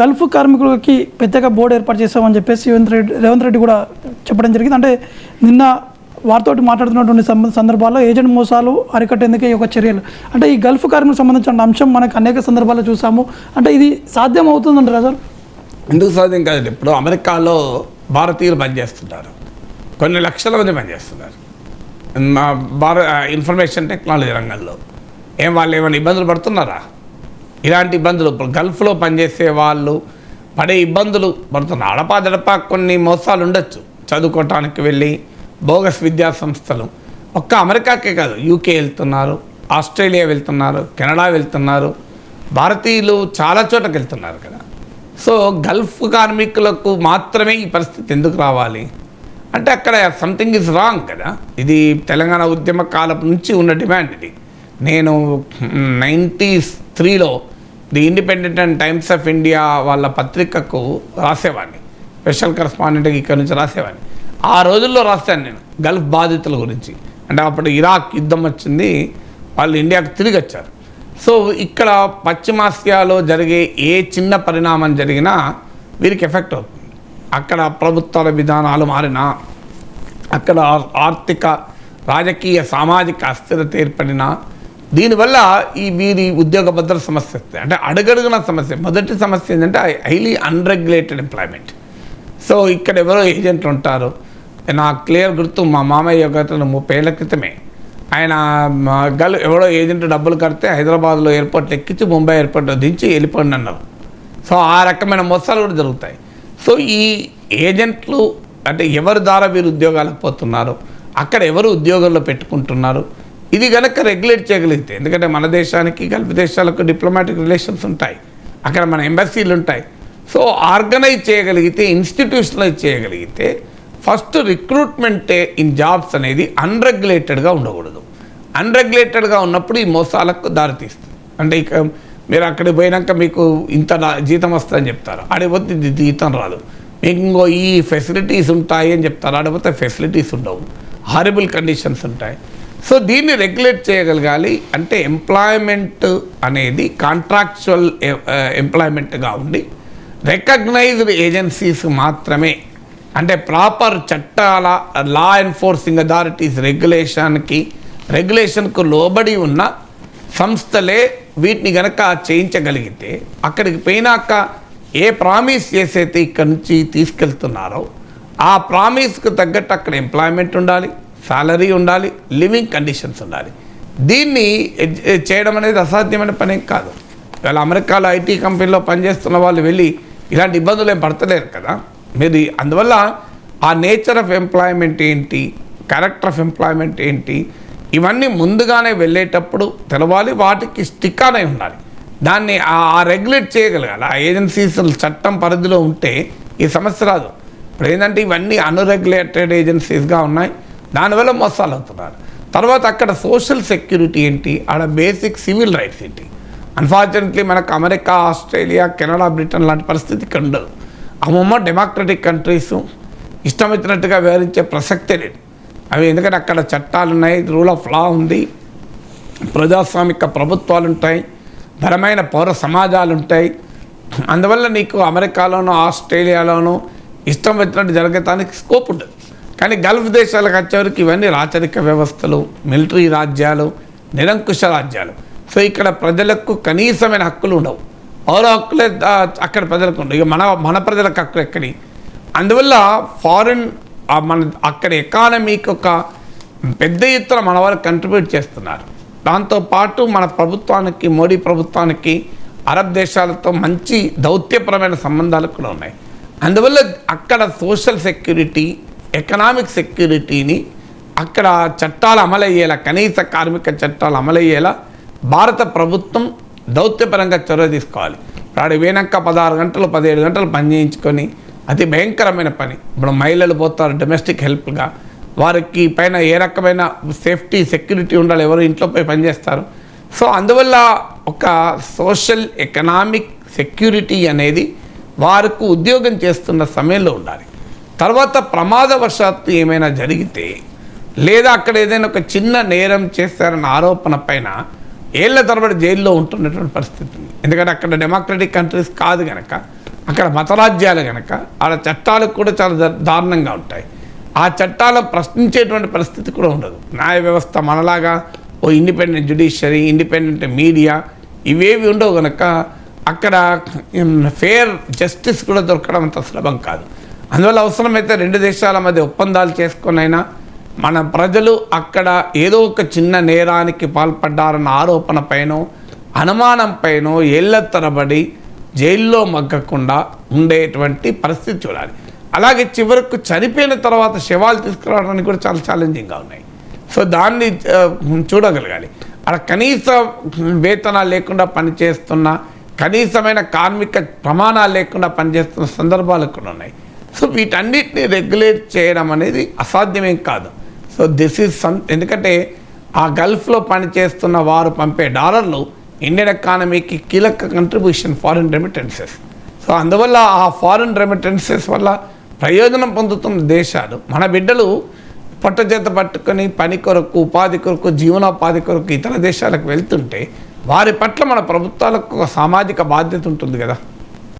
Gulf కార్మికులకి ప్రత్యేక board ఏర్పాటు చేస్తామని చెప్పేసి రేవంత్ రెడ్డి కూడా చెప్పడం జరిగింది. అంటే నిన్న వారితోటి మాట్లాడుతున్నటువంటి సందర్భాల్లో ఏజెంట్ మోసాలు అరికట్టేందుకే ఈ యొక్క చర్యలు, అంటే ఈ గల్ఫ్ కార్మికులకు సంబంధించిన అంశం మనకు అనేక సందర్భాల్లో చూసాము. అంటే ఇది సాధ్యం అవుతుందంటారా సార్? ఎందుకు సాధ్యం కాదండి. ఇప్పుడు అమెరికాలో భారతీయులు పనిచేస్తున్నారు, కొన్ని లక్షల మంది పనిచేస్తున్నారు ఇన్ఫర్మేషన్ టెక్నాలజీ రంగంలో. వాళ్ళు ఏమైనా ఇబ్బందులు పడుతున్నారా? ఇలాంటి ఇబ్బందులు ఇప్పుడు గల్ఫ్లో పనిచేసే వాళ్ళు పడే ఇబ్బందులు పడుతున్నారు. అడపాదడపా కొన్ని మోసాలు ఉండొచ్చు, చదువుకోవటానికి వెళ్ళి బోగస్ విద్యా సంస్థలు. ఒక్క అమెరికాకే కాదు, యూకే వెళ్తున్నారు, ఆస్ట్రేలియా వెళ్తున్నారు, కెనడా వెళ్తున్నారు, భారతీయులు చాలా చోటకి వెళ్తున్నారు కదా. సో గల్ఫ్ కార్మికులకు మాత్రమే ఈ పరిస్థితి ఎందుకు రావాలి అంటే అక్కడ సంథింగ్ ఈజ్ రాంగ్ కదా. ఇది తెలంగాణ ఉద్యమ కాలం నుంచి ఉన్న డిమాండ్. ఇది నేను 93లో the Independent and Times of India వాళ్ళ పత్రికకు రాసేవాడిని, స్పెషల్ కరెస్పాండెంట్గా ఇక్కడ నుంచి రాసేవాడిని. ఆ రోజుల్లో రాశాను నేను గల్ఫ్ బాధితుల గురించి. అంటే అప్పుడు ఇరాక్ యుద్ధం వచ్చింది, వాళ్ళు ఇండియాకు తిరిగి వచ్చారు. సో ఇక్కడ పశ్చిమాసియాలో జరిగే ఏ చిన్న పరిణామం జరిగినా వీరికి ఎఫెక్ట్ అవుతుంది. అక్కడ ప్రభుత్వాల విధానాలు మారినా, అక్కడ ఆర్థిక రాజకీయ సామాజిక అస్థిరత ఏర్పడినా దీనివల్ల వీరి ఉద్యోగ భద్రత సమస్య వస్తుంది. అంటే అడుగడుగున సమస్య. మొదటి సమస్య ఏంటంటే హైలీ అన్రెగ్యులేటెడ్ ఎంప్లాయ్మెంట్. సో ఇక్కడ ఎవరో ఏజెంట్లు ఉంటారు. నాకు క్లియర్ గుర్తు, మా మామయ్య గతంలో 30 ఏళ్ల క్రితమే ఆయన ఎవడో ఏజెంట్ డబ్బులు కడితే హైదరాబాద్లో ఎయిర్పోర్ట్లో ఎక్కించి ముంబై ఎయిర్పోర్ట్లో దించి వెళ్ళిపోండి అన్నారు. సో ఆ రకమైన మోసాలు కూడా జరుగుతాయి. సో ఈ ఏజెంట్లు అంటే ఎవరి ద్వారా వీరు ఉద్యోగాలకు పోతున్నారు, అక్కడ ఎవరు ఉద్యోగంలో పెట్టుకుంటున్నారు, ఇది కనుక రెగ్యులేట్ చేయగలిగితే, ఎందుకంటే మన దేశానికి గల్ఫ్ దేశాలకు డిప్లొమాటిక్ రిలేషన్స్ ఉంటాయి, అక్కడ మన ఎంబసీలు ఉంటాయి. సో ఆర్గనైజ్ చేయగలిగితే, ఇన్స్టిట్యూషనలైజ్ చేయగలిగితే ఫస్ట్ రిక్రూట్మెంటే ఇన్ జాబ్స్ అనేది అన్రెగ్యులేటెడ్గా ఉండకూడదు. అన్రెగ్యులేటెడ్గా ఉన్నప్పుడు ఈ మోసాలకు దారితీస్తుంది. అంటే ఇక మీరు అక్కడికి పోయినాక మీకు ఇంత జీతం వస్తుందని చెప్తారు, ఆడిపోతే జీతం రాదు. మీకు ఇంకో ఈ ఫెసిలిటీస్ ఉంటాయి అని చెప్తారు, ఆడిపోతే ఫెసిలిటీస్ ఉండవు, హారిబుల్ కండిషన్స్ ఉంటాయి. సో దీన్ని రెగ్యులేట్ చేయగలగాలి. అంటే ఎంప్లాయ్మెంట్ అనేది కాంట్రాక్చువల్ ఎంప్లాయ్మెంట్గా ఉండి రికగ్నైజ్డ్ ఏజెన్సీస్ మాత్రమే, అంటే ప్రాపర్ చట్టాల లా ఎన్ఫోర్సింగ్ అథారిటీస్ రెగ్యులేషన్కు లోబడి ఉన్న సంస్థలే వీటిని కనుక చేయించగలిగితే, అక్కడికి పోయినాక ఏ ప్రామిస్ చేసైతే ఇక్కడ నుంచి తీసుకెళ్తున్నారో ఆ ప్రామిస్కు తగ్గట్టు అక్కడ ఎంప్లాయ్మెంట్ ఉండాలి, సాలరీ ఉండాలి, లివింగ్ కండిషన్స్ ఉండాలి. దీన్ని చేయడం అనేది అసాధ్యమైన పని కాదు. ఇవాళ అమెరికాలో ఐటీ కంపెనీలో పనిచేస్తున్న వాళ్ళు వెళ్ళి ఇలాంటి ఇబ్బందులు ఏం పడతలేరు కదా. మీరు అందువల్ల ఆ నేచర్ ఆఫ్ ఎంప్లాయ్మెంట్ ఏంటి, క్యారెక్టర్ ఆఫ్ ఎంప్లాయ్మెంట్ ఏంటి, ఇవన్నీ ముందుగానే వెళ్ళేటప్పుడు తెలవాలి, వాటికి స్టిక్ అనే ఉండాలి. దాన్ని ఆ రెగ్యులేట్ చేయగలగాలి. ఆ ఏజెన్సీస్ చట్టం పరిధిలో ఉంటే ఈ సమస్య రాదు. ఇప్పుడు ఏంటంటే ఇవన్నీ అన్రెగ్యులేటెడ్ ఏజెన్సీస్గా ఉన్నాయి, దానివల్ల మోసాలు అవుతున్నారు. తర్వాత అక్కడ సోషల్ సెక్యూరిటీ ఏంటి, ఆడ బేసిక్ సివిల్ రైట్స్ ఏంటి. అన్ఫార్చునేట్లీ మనకు అమెరికా, ఆస్ట్రేలియా, కెనడా, బ్రిటన్ లాంటి పరిస్థితి ఇక్కడ ఉండదు. అమ్మమ్మ డెమోక్రటిక్ కంట్రీస్ ఇష్టం వచ్చినట్టుగా వివరించే ప్రసక్తే లేదు అవి. ఎందుకంటే అక్కడ చట్టాలు ఉన్నాయి, రూల్ ఆఫ్ లా ఉంది, ప్రజాస్వామిక ప్రభుత్వాలు ఉంటాయి, బలమైన పౌర సమాజాలు ఉంటాయి. అందువల్ల నీకు అమెరికాలోనూ ఆస్ట్రేలియాలోనూ ఇష్టం వచ్చినట్టు జరగటానికి స్కోప్ ఉండదు. కానీ గల్ఫ్ దేశాలకు వచ్చేవరకు ఇవన్నీ రాచరిక వ్యవస్థలు, మిలిటరీ రాజ్యాలు, నిరంకుశ రాజ్యాలు. సో ఇక్కడ ప్రజలకు కనీసమైన హక్కులు ఉండవు, పౌర హక్కులే అక్కడ ప్రజలకు ఉండవు. ఇక మన ప్రజలకు హక్కులు ఎక్కడి. అందువల్ల ఫారిన్ అక్కడ ఎకానమీకి ఒక పెద్ద ఎత్తున మన వాళ్ళు కంట్రిబ్యూట్ చేస్తున్నారు. దాంతోపాటు మన ప్రభుత్వానికి, మోడీ ప్రభుత్వానికి అరబ్ దేశాలతో మంచి దౌత్యపరమైన సంబంధాలు కూడా ఉన్నాయి. అందువల్ల అక్కడ సోషల్ సెక్యూరిటీ, ఎకనామిక్ సెక్యూరిటీని అక్కడ చట్టాలు అమలయ్యేలా, కనీస కార్మిక చట్టాలు అమలయ్యేలా భారత ప్రభుత్వం దౌత్యపరంగా చొరవ తీసుకోవాలి. ఇప్పుడు పోయినాక 16 గంటలు 17 గంటలు పని చేయించుకొని అతి భయంకరమైన పని. ఇప్పుడు మహిళలు పోతారు డొమెస్టిక్ హెల్ప్గా, వారికి పైన ఏ రకమైన సేఫ్టీ సెక్యూరిటీ ఉండాలి, ఎవరు ఇంట్లో పోయి పనిచేస్తారు. సో అందువల్ల ఒక సోషల్ ఎకనామిక్ సెక్యూరిటీ అనేది వారికి ఉద్యోగం చేస్తున్న సమయంలో ఉండాలి. తర్వాత ప్రమాదవశాత్తు ఏమైనా జరిగితే, లేదా అక్కడ ఏదైనా ఒక చిన్న నేరం చేస్తారన్న ఆరోపణ పైన ఏళ్ల తరబడి జైల్లో ఉంటున్నటువంటి పరిస్థితి ఉంది. ఎందుకంటే అక్కడ డెమోక్రటిక్ కంట్రీస్ కాదు కనుక అక్కడ మతరాజ్యాలు కనుక ఆడ చట్టాలు కూడా చాలా దారుణంగా ఉంటాయి. ఆ చట్టాలను ప్రశ్నించేటువంటి పరిస్థితి కూడా ఉండదు. న్యాయ వ్యవస్థ మనలాగా ఓ ఇండిపెండెంట్ జ్యుడిషియరీ, ఇండిపెండెంట్ మీడియా ఇవేవి ఉండవు కనుక అక్కడ ఫెయిర్ జస్టిస్ కూడా దొరకడం అంత సులభం కాదు. అందువల్ల అవసరమైతే రెండు దేశాల మధ్య ఒప్పందాలు చేసుకునైనా మన ప్రజలు అక్కడ ఏదో ఒక చిన్న నేరానికి పాల్పడ్డారన్న ఆరోపణ పైనో అనుమానం పైనో ఏళ్ల తరబడి జైల్లో మగ్గకుండా ఉండేటువంటి పరిస్థితి చూడాలి. అలాగే చివరకు చనిపోయిన తర్వాత శవాలు తీసుకురావడానికి కూడా చాలా ఛాలెంజింగ్గా ఉన్నాయి. సో దాన్ని చూడగలగాలి. అక్కడ కనీస వేతనాలు లేకుండా పనిచేస్తున్న, కనీసమైన కార్మిక ప్రమాణాలు లేకుండా పనిచేస్తున్న సందర్భాలు కూడా ఉన్నాయి. సో వీటన్నిటిని రెగ్యులేట్ చేయడం అనేది అసాధ్యమేం కాదు. సో దిస్ ఈజ్ ఎందుకంటే ఆ గల్ఫ్లో పనిచేస్తున్న వారు పంపే డాలర్లు ఇండియన్ ఎకానమీకి కీలక కంట్రిబ్యూషన్ ఫారిన్ రెమిటెన్సెస్. సో అందువల్ల ఆ ఫారిన్ రెమిటెన్సెస్ వల్ల ప్రయోజనం పొందుతున్న దేశాలు, మన బిడ్డలు పొట్టచేత పట్టుకొని పని కొరకు, ఉపాధి కొరకు, జీవనోపాధి కొరకు ఇతర దేశాలకు వెళ్తుంటే వారి పట్ల మన ప్రభుత్వాలకు ఒక సామాజిక బాధ్యత ఉంటుంది కదా.